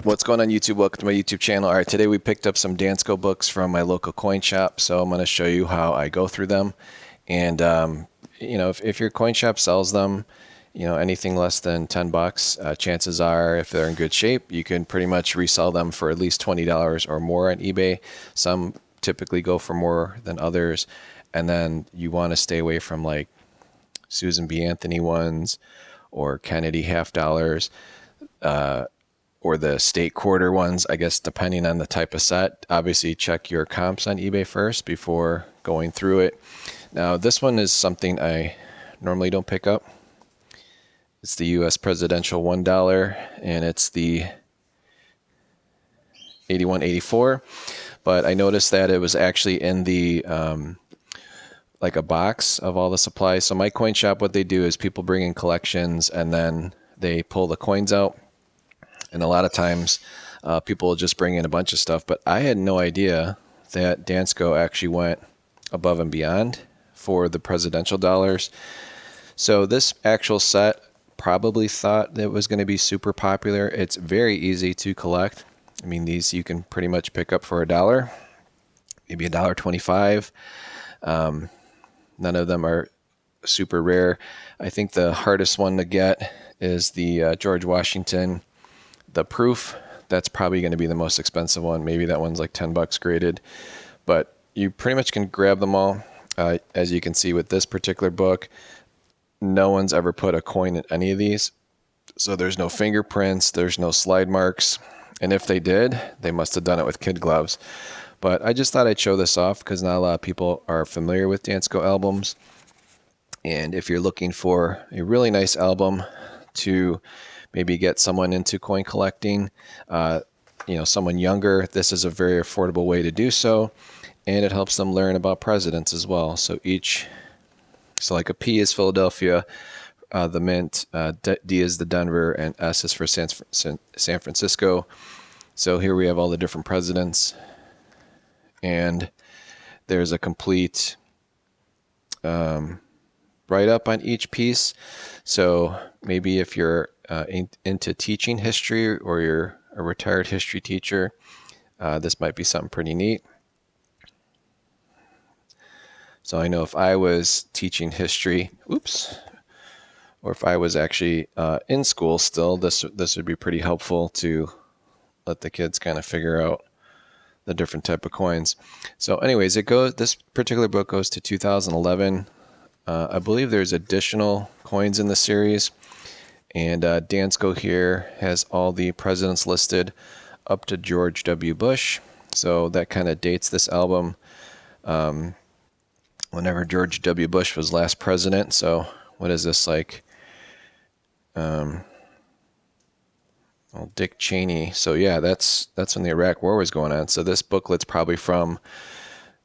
What's going on YouTube? Welcome to my YouTube channel. All right, today we picked up some Dansco books from my local coin shop, so I'm going to show you how I go through them. And if your coin shop sells them, anything less than 10 bucks, chances are, if they're in good shape, you can pretty much resell them for at least $20 or more on eBay. Some typically go for more than others, and then you want to stay away from like Susan B. Anthony ones or Kennedy half dollars. Or the state quarter ones, I guess, depending on the type of set. Obviously, check your comps on eBay first before going through it. Now, this one is something I normally don't pick up. It's the U.S. presidential $1, and it's the 8184. But I noticed that it was actually in the like a box of all the supplies. So my coin shop, what they do is people bring in collections, and then they pull the coins out. And a lot of times people will just bring in a bunch of stuff. But I had no idea that Dansco actually went above and beyond for the presidential dollars. So this actual set probably thought that it was going to be super popular. It's very easy to collect. I mean, these you can pretty much pick up for $1, maybe $1.25. None of them are super rare. I think the hardest one to get is the George Washington. The proof, that's probably going to be the most expensive one. Maybe that one's like 10 bucks graded. But you pretty much can grab them all. As you can see with this particular book, no one's ever put a coin in any of these. So there's no fingerprints, there's no slide marks. And if they did, they must have done it with kid gloves. But I just thought I'd show this off because not a lot of people are familiar with Dansco albums. And if you're looking for a really nice album to maybe get someone into coin collecting, someone younger, this is a very affordable way to do so, and it helps them learn about presidents as well. So like a P is Philadelphia, the Mint, D is the Denver, and S is for San Francisco. So here we have all the different presidents, and there's a complete write-up on each piece. So maybe if you're into teaching history or you're a retired history teacher, this might be something pretty neat. So I know if I was teaching history, or if I was actually in school still, this would be pretty helpful to let the kids kind of figure out the different type of coins. So anyways, this particular book goes to 2011. I believe there's additional coins in the series. And Dansco here has all the presidents listed up to George W. Bush. So that kind of dates this album whenever George W. Bush was last president. So what is this, like Dick Cheney. So yeah, that's when the Iraq War was going on. So this booklet's probably from,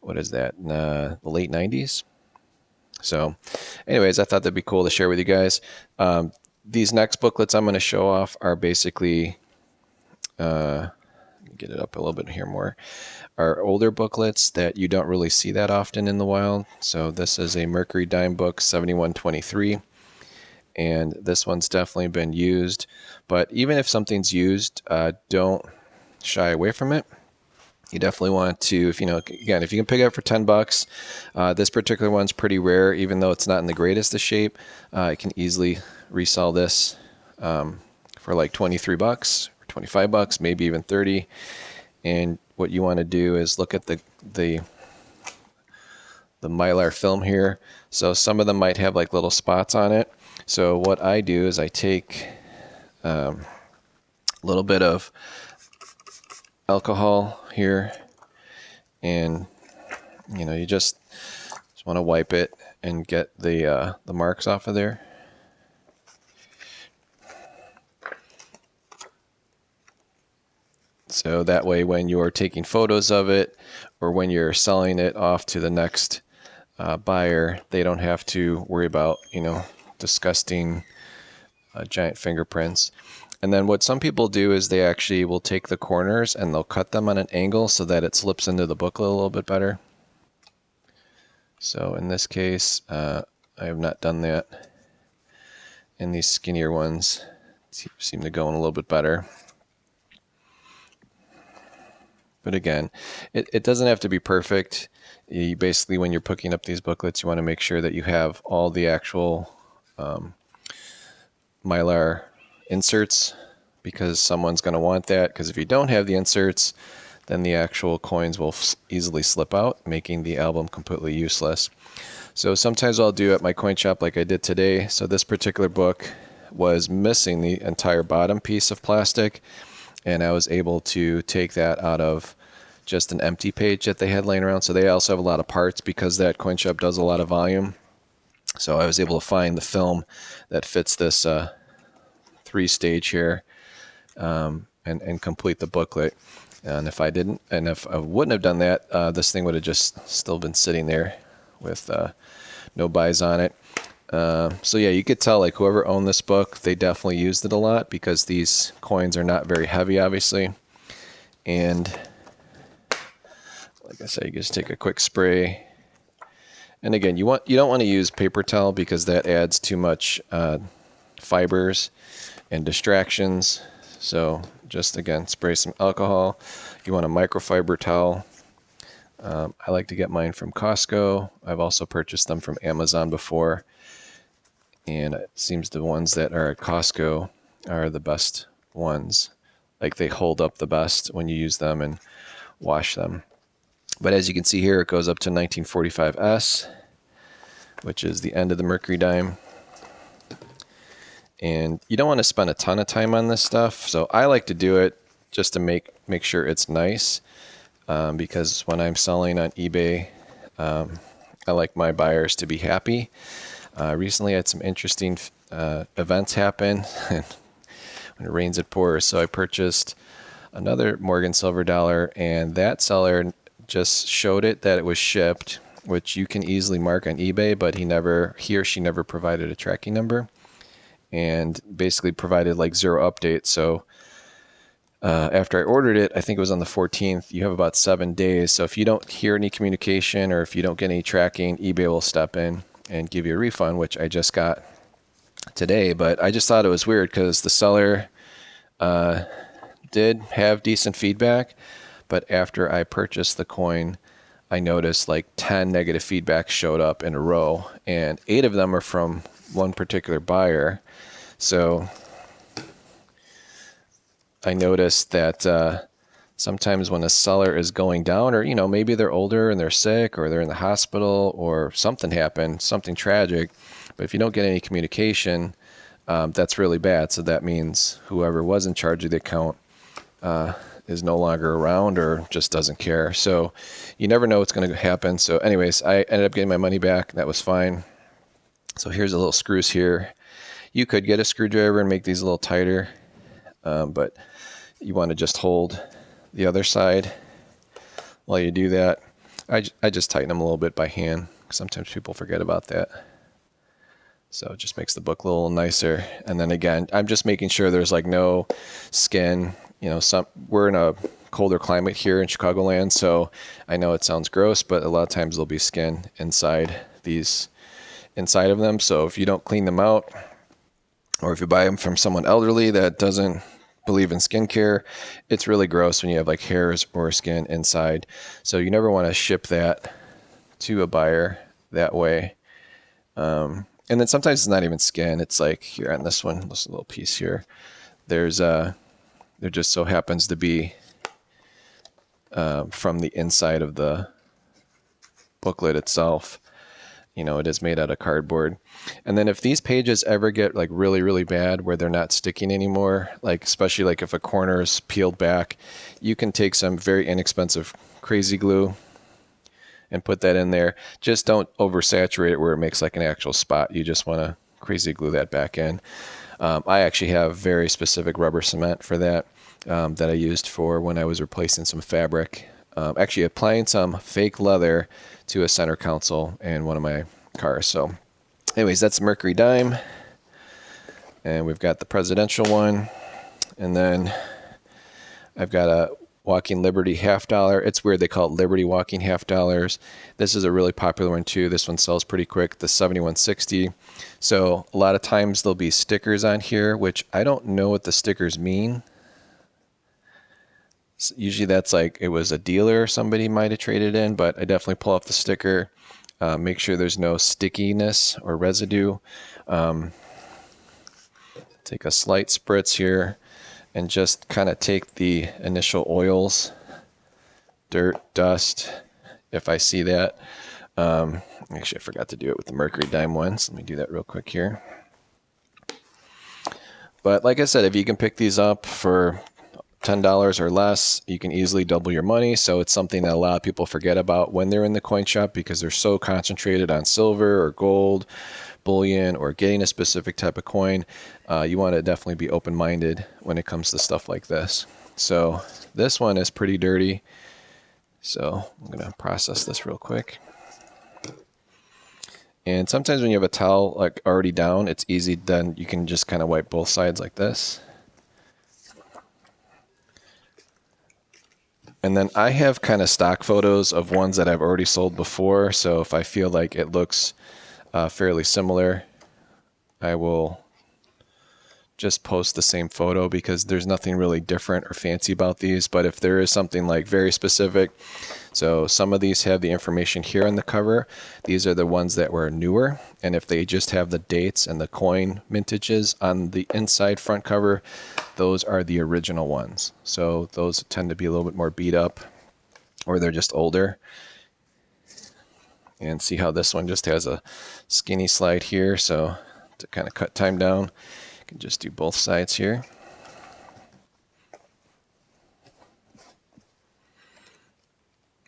what is that, the late 90s? So anyways, I thought that'd be cool to share with you guys. These next booklets I'm going to show off are basically, get it up a little bit here more, are older booklets that you don't really see that often in the wild. So this is a Mercury Dime book, 7123. And this one's definitely been used. But even if something's used, don't shy away from it. You definitely want to, if you can pick it up for 10 bucks, this particular one's pretty rare, even though it's not in the greatest of shape. I can easily resell this for like 23 bucks or 25 bucks, maybe even 30. And what you want to do is look at the Mylar film here. So some of them might have like little spots on it. So what I do is I take a little bit of alcohol here, and you just want to wipe it and get the marks off of there. So that way when you're taking photos of it or when you're selling it off to the next buyer, they don't have to worry about disgusting giant fingerprints. And then what some people do is they actually will take the corners and they'll cut them on an angle so that it slips into the booklet a little bit better. So in this case, I have not done that. And these skinnier ones seem to go in a little bit better. But again, it doesn't have to be perfect. You basically, when you're picking up these booklets, you want to make sure that you have all the actual Mylar inserts, because someone's going to want that, because if you don't have the inserts, then the actual coins will easily slip out, making the album completely useless. So sometimes I'll do at my coin shop like I did today. So this particular book was missing the entire bottom piece of plastic, and I was able to take that out of just an empty page that they had laying around. So they also have a lot of parts because that coin shop does a lot of volume. So I was able to find the film that fits this 3-stage here, and complete the booklet. And if I wouldn't have done that, this thing would have just still been sitting there with no buys on it. So yeah, you could tell like whoever owned this book, they definitely used it a lot, because these coins are not very heavy, obviously. And like I said, you just take a quick spray. And again, you don't want to use paper towel, because that adds too much fibers and distractions. So just again, spray some alcohol. You want a microfiber towel. I like to get mine from Costco. I've also purchased them from Amazon before, and it seems the ones that are at Costco are the best ones. Like, they hold up the best when you use them and wash them. But as you can see here, it goes up to 1945S, which is the end of the mercury dime. And you don't want to spend a ton of time on this stuff, so I like to do it just to make sure it's nice, because when I'm selling on eBay, I like my buyers to be happy. Recently I had some interesting events happen. When it rains it pours. So I purchased another Morgan silver dollar, and that seller just showed it that it was shipped, which you can easily mark on eBay, but he or she never provided a tracking number, and basically provided like 0 updates. So after I ordered it, I think it was on the 14th, you have about 7 days. So if you don't hear any communication, or if you don't get any tracking, eBay will step in and give you a refund, which I just got today. But I just thought it was weird, because the seller did have decent feedback, but after I purchased the coin, I noticed like 10 negative feedbacks showed up in a row, and 8 of them are from one particular buyer. So I noticed that sometimes when a seller is going down, or maybe they're older and they're sick, or they're in the hospital, or something happened, something tragic, but if you don't get any communication, that's really bad. So that means whoever was in charge of the account is no longer around, or just doesn't care. So you never know what's going to happen. So anyways, I ended up getting my money back. That was fine. So here's the little screws here. You could get a screwdriver and make these a little tighter, but you want to just hold the other side while you do that. I just tighten them a little bit by hand. Sometimes people forget about that. So it just makes the book a little nicer. And then again, I'm just making sure there's like no skin. We're in a colder climate here in Chicagoland, so I know it sounds gross, but a lot of times there'll be skin inside of them. So if you don't clean them out, or if you buy them from someone elderly that doesn't believe in skincare, it's really gross when you have like hairs or skin inside. So you never want to ship that to a buyer that way. And then sometimes it's not even skin. It's like here on this one, this little piece here, there just so happens to be from the inside of the booklet itself. It is made out of cardboard. And then if these pages ever get like really, really bad, where they're not sticking anymore, like especially like if a corner is peeled back, you can take some very inexpensive crazy glue and put that in there. Just don't oversaturate it where it makes like an actual spot. You just want to crazy glue that back in. I actually have very specific rubber cement for that, that I used for when I was replacing some fabric. Actually applying some fake leather to a center console in one of my cars. So anyways, that's the mercury dime. And we've got the presidential one. And then I've got a Walking Liberty $50. It's weird they call it Liberty Walking $50. This is a really popular one too. This one sells pretty quick, the 7160. So a lot of times there'll be stickers on here, which I don't know what the stickers mean. Usually that's like it was a dealer or somebody might have traded in, but I definitely pull off the sticker, make sure there's no stickiness or residue. Take a slight spritz here and just kind of take the initial oils, dirt, dust, if I see that. Actually, I forgot to do it with the mercury dime ones. Let me do that real quick here. But like I said, if you can pick these up for $10 or less, you can easily double your money. So it's something that a lot of people forget about when they're in the coin shop because they're so concentrated on silver or gold, bullion, or getting a specific type of coin. You want to definitely be open-minded when it comes to stuff like this. So this one is pretty dirty. So I'm going to process this real quick. And sometimes when you have a towel like already down, it's easy. Then you can just kind of wipe both sides like this. And then I have kind of stock photos of ones that I've already sold before. So if I feel like it looks fairly similar, I will just post the same photo because there's nothing really different or fancy about these. But if there is something like very specific, so some of these have the information here on the cover. These are the ones that were newer. And if they just have the dates and the coin mintages on the inside front cover, those are the original ones. So those tend to be a little bit more beat up or they're just older. And see how this one just has a skinny slide here. So to kind of cut time down, you can just do both sides here.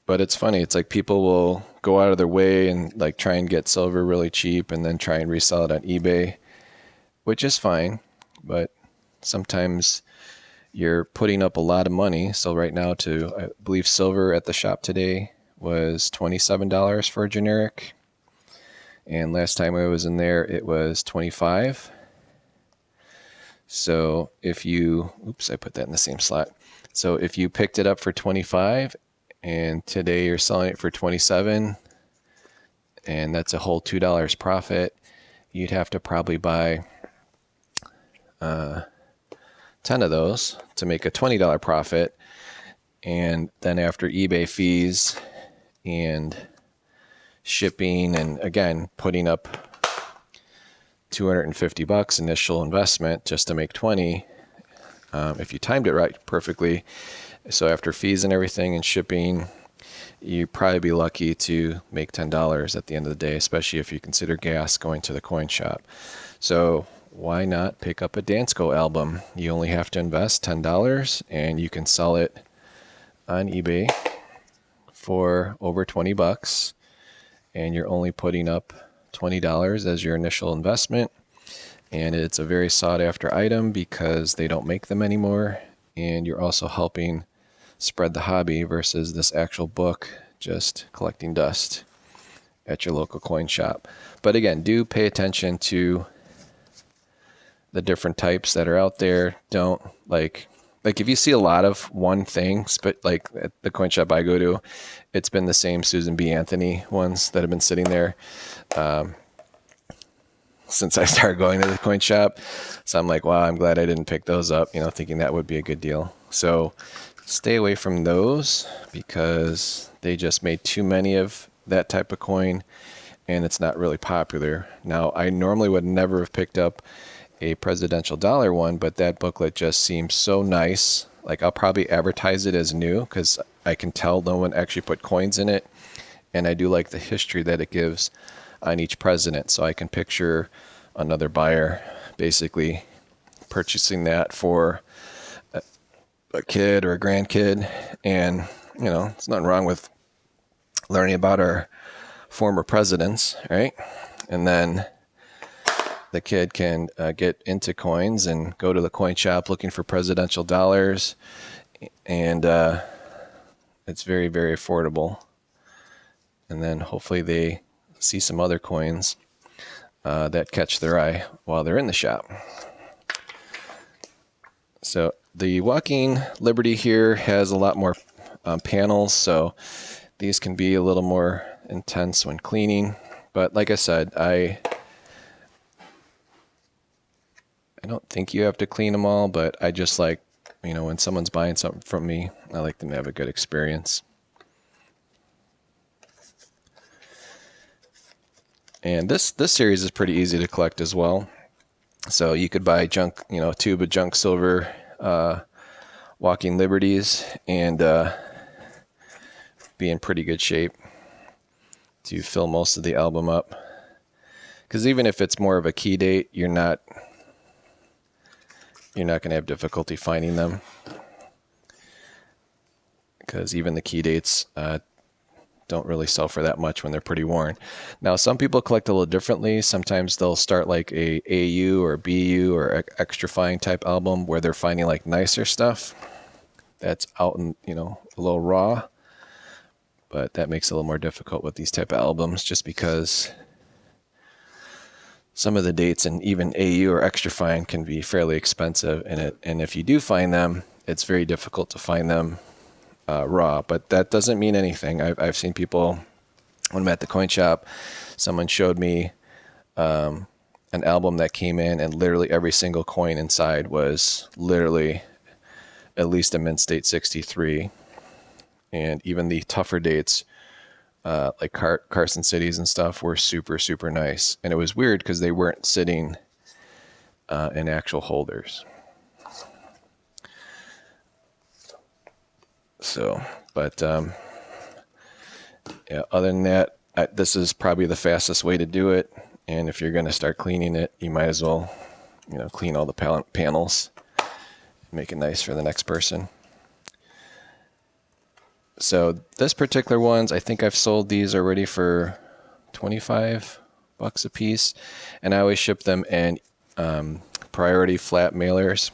But it's funny, it's like people will go out of their way and like try and get silver really cheap and then try and resell it on eBay, which is fine, but sometimes you're putting up a lot of money. So right now I believe silver at the shop today was $27 for a generic. And last time I was in there, it was $25. So if you, oops, I put that in the same slot. So if you picked it up for $25 and today you're selling it for $27, and that's a whole $2 profit, you'd have to probably buy 10 of those to make a $20 profit. And then after eBay fees and shipping, and again, putting up $250 initial investment just to make 20, if you timed it right perfectly. So after fees and everything and shipping, you'd probably be lucky to make $10 at the end of the day, especially if you consider gas going to the coin shop. So why not pick up a Dansco album? You only have to invest $10 and you can sell it on eBay for over $20, and you're only putting up $20 as your initial investment. And it's a very sought after item because they don't make them anymore, and you're also helping spread the hobby versus this actual book just collecting dust at your local coin shop. But again, do pay attention to the different types that are out there. Don't like if you see a lot of one thing, but like at the coin shop I go to, it's been the same Susan B. Anthony ones that have been sitting there since I started going to the coin shop. So I'm like, wow, I'm glad I didn't pick those up, thinking that would be a good deal. So stay away from those because they just made too many of that type of coin and it's not really popular. Now, I normally would never have picked up a presidential dollar one, but that booklet just seems so nice. Like I'll probably advertise it as new because I can tell no one actually put coins in it. And I do like the history that it gives on each president. So I can picture another buyer basically purchasing that for a kid or a grandkid. And, it's nothing wrong with learning about our former presidents, right? And then the kid can get into coins and go to the coin shop looking for presidential dollars. And it's very, very affordable. And then hopefully they see some other coins that catch their eye while they're in the shop. So the Walking Liberty here has a lot more panels, so these can be a little more intense when cleaning. But like I said, I don't think you have to clean them all, but I just like you know, when someone's buying something from me, I like them to have a good experience. And this series is pretty easy to collect as well. So you could buy junk, you know, a tube of junk silver Walking Liberties and be in pretty good shape to fill most of the album up. Because even if it's more of a key date, you're not going to have difficulty finding them. Because even the key dates don't really sell for that much when they're pretty worn. Now, some people collect a little differently. Sometimes they'll start like a AU or BU or extra fine type album where they're finding like nicer stuff that's out in, you know, a little raw. But that makes it a little more difficult with these type of albums just because some of the dates and even AU or extra fine can be fairly expensive. And if you do find them, it's very difficult to find them raw. But that doesn't mean anything. I've seen people, when I'm at the coin shop, someone showed me an album that came in and literally every single coin inside was literally at least a mint state 63. And even the tougher dates, like Carson Cities and stuff, were super, super nice. And it was weird because they weren't sitting in actual holders. So, but yeah, other than that, this is probably the fastest way to do it. And if you're going to start cleaning it, you might as well, you know, clean all the panels, make it nice for the next person. So this particular ones, I think I've sold these already for $25 a piece, and I always ship them in priority flat mailers,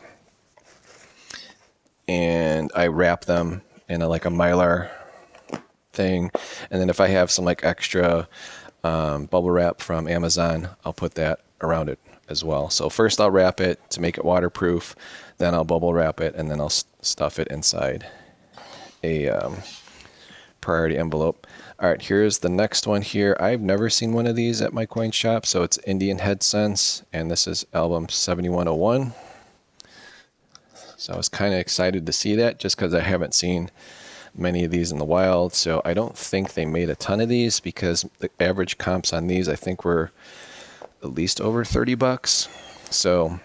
and I wrap them in like a Mylar thing, and then if I have some like extra bubble wrap from Amazon, I'll put that around it as well. So first I'll wrap it to make it waterproof, then I'll bubble wrap it, and then I'll stuff it inside a priority envelope. All right, here's the next one here. I've never seen one of these at my coin shop, so it's Indian Head Sense, and this is album 7101. So I was kind of excited to see that just because I haven't seen many of these in the wild. So I don't think they made a ton of these because the average comps on these I think were at least over $30. So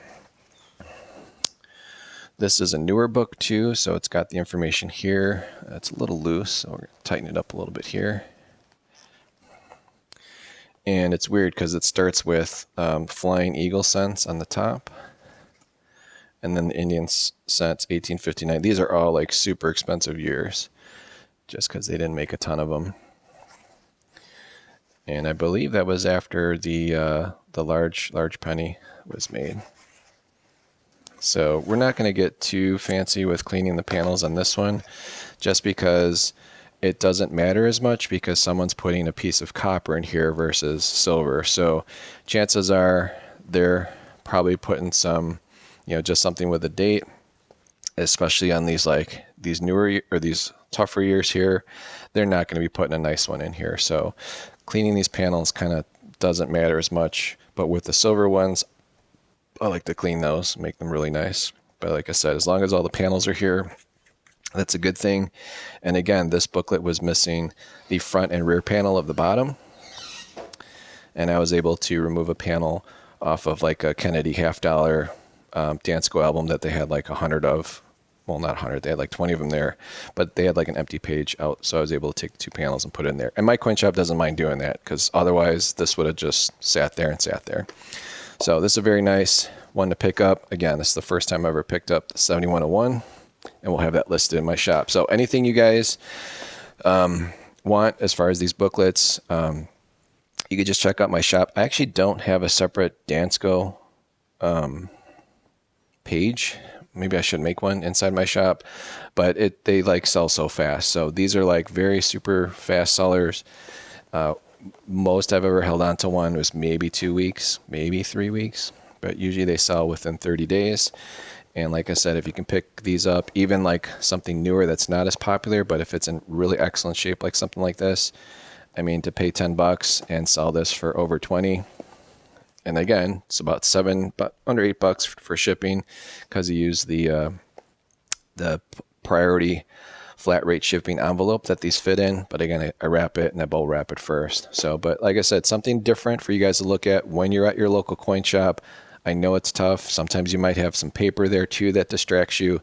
this is a newer book too, so it's got the information here. It's a little loose, so we're going to tighten it up a little bit here. And it's weird because it starts with Flying Eagle Sense on the top, and then the Indian Sense 1859. These are all like super expensive years, just because they didn't make a ton of them. And I believe that was after the large penny was made. So we're not going to get too fancy with cleaning the panels on this one, just because it doesn't matter as much because someone's putting a piece of copper in here versus silver. So chances are they're probably putting some, you know, just something with a date, especially on these like these newer or these tougher years here. They're not going to be putting a nice one in here. So cleaning these panels kind of doesn't matter as much. But with the silver ones, I like to clean those, make them really nice. But like I said, as long as all the panels are here, that's a good thing. And again, this booklet was missing the front and rear panel of the bottom. And I was able to remove a panel off of like a Kennedy $50 Dansco album that they had like 100 of. Well, not 100, they had like 20 of them there. But they had like an empty page out, so I was able to take the two panels and put it in there. And my coin shop doesn't mind doing that because otherwise this would have just sat there and sat there. So this is a very nice one to pick up. Again, this is the first time I ever picked up the 7101, and we'll have that listed in my shop. So anything you guys want as far as these booklets, you could just check out my shop. I actually don't have a separate Dansco page. Maybe I should make one inside my shop, but they like sell so fast. So these are like very super fast sellers. Most I've ever held on to one was maybe 2 weeks, maybe 3 weeks, but usually they sell within 30 days. And like I said, if you can pick these up, even like something newer that's not as popular, but if it's in really excellent shape, like something like this, I mean, to pay $10 and sell this for over 20. And again, it's about under $8 for shipping because you use the the priority flat rate shipping envelope that these fit in. But again, I wrap it and I bubble wrap it first. So, but like I said, something different for you guys to look at when you're at your local coin shop. I know it's tough. Sometimes you might have some paper there too that distracts you.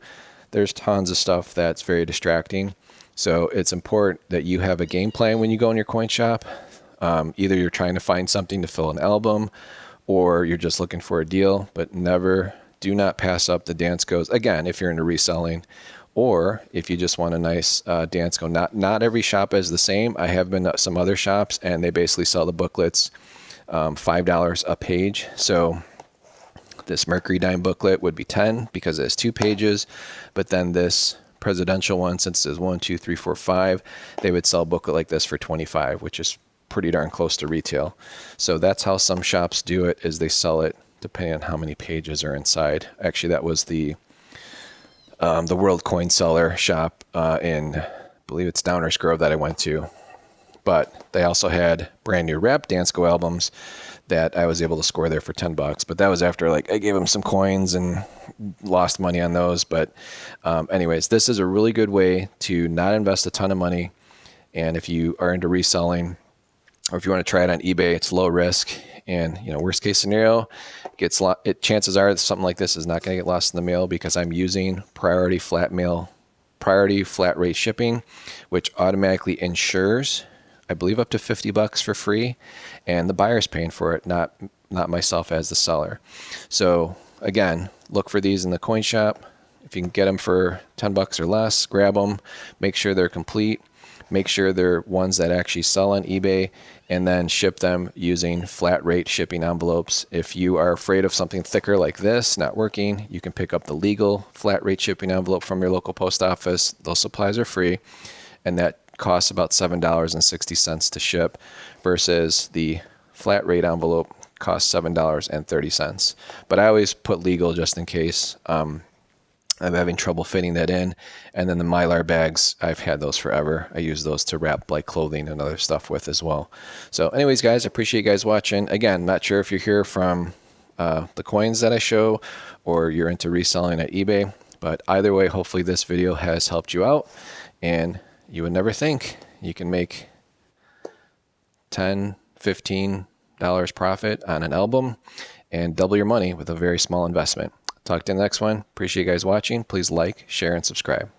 There's tons of stuff that's very distracting. So it's important that you have a game plan when you go in your coin shop. Either you're trying to find something to fill an album, or you're just looking for a deal, but do not pass up the Danscos. Again, if you're into reselling, or if you just want a nice Dansco. Not every shop is the same. I have been at some other shops, and they basically sell the booklets $5 a page. So this Mercury Dime booklet would be 10 because it has 2 pages, but then this presidential one, since there's 1, 2, 3, 4, 5, they would sell a booklet like this for 25, which is pretty darn close to retail. So that's how some shops do it, is they sell it depending on how many pages are inside. Actually, that was the World Coin Seller shop in, I believe it's Downers Grove that I went to. But they also had brand new wrapped Dansco albums that I was able to score there for $10. But that was after I gave them some coins and lost money on those. But anyways, this is a really good way to not invest a ton of money. And if you are into reselling, or if you want to try it on eBay, it's low risk. And worst case scenario, chances are something like this is not going to get lost in the mail, because I'm using priority flat rate shipping, which automatically insures, I believe, up to $50 for free, and the buyer's paying for it, not myself as the seller. So again, look for these in the coin shop. If you can get them for $10 or less, grab them. Make sure they're complete. Make sure they're ones that actually sell on eBay, and then ship them using flat rate shipping envelopes. If you are afraid of something thicker like this not working, you can pick up the legal flat rate shipping envelope from your local post office. Those supplies are free, and that costs about $7.60 to ship, versus the flat rate envelope costs $7.30. But I always put legal just in case. I'm having trouble fitting that in. And then the Mylar bags, I've had those forever. I use those to wrap clothing and other stuff with as well. So anyways, guys, I appreciate you guys watching. Again, not sure if you're here from the coins that I show, or you're into reselling at eBay. But either way, hopefully this video has helped you out. And you would never think you can make $10, $15 profit on an album and double your money with a very small investment. Talk to you in the next one. Appreciate you guys watching. Please like, share, and subscribe.